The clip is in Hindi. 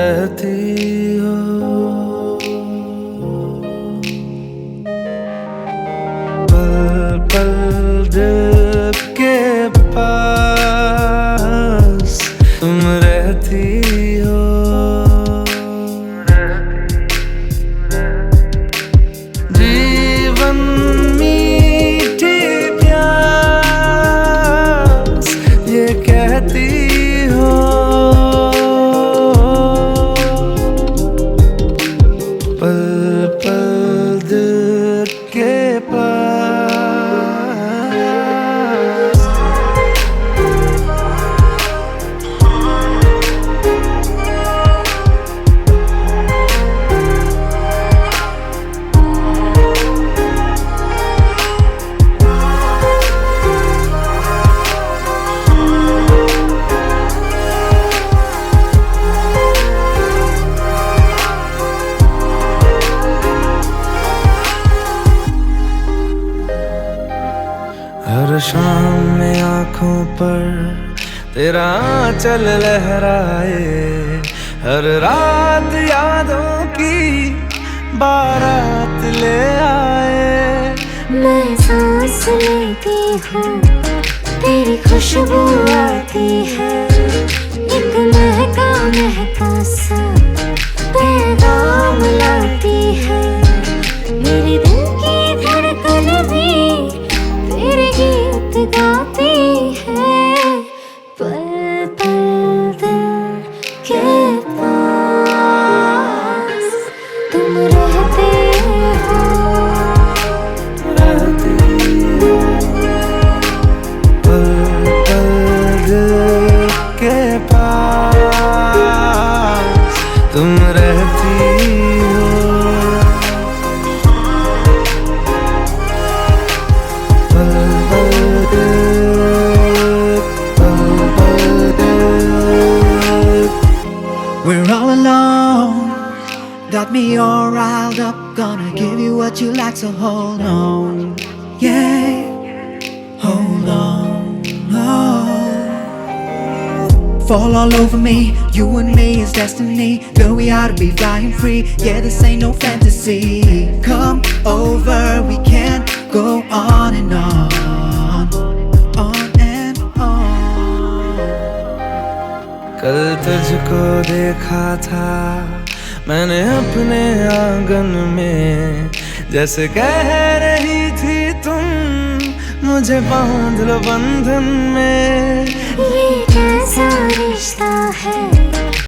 रहती हो। पल पल दिल के पास तुम रहती हो। जीवन मीठी प्यास ये कहती हो। पल पल दिल के पास। हर शाम में आँखों पर तेरा आंचल लहराए, हर रात यादों की बारात ले आए। मैं सांस लेती हूँ तेरी खुशबू आती है, एक महका महका सा पैगाम लाती है। मेरे दिल की धड़कन भी तेरे गीत गाती है। पल पल दिल के पास तुम रहते हो। पल पल दिल के पास तुम रहती हो। पल पल दिल। We're all alone, got me all riled up. Gonna give you what you like, so hold on. Yeah, hold on. Oh. Fall all over me, you and me is destiny. Girl, we ought to be flying free. Yeah, this ain't no fantasy. Come over, we can go on and on. On and on. कल तुझको देखा था मैंने अपने आंगन में, जैसे कह रही थी तुम मुझे बांध लो बंधन में। ये कैसा रिश्ता है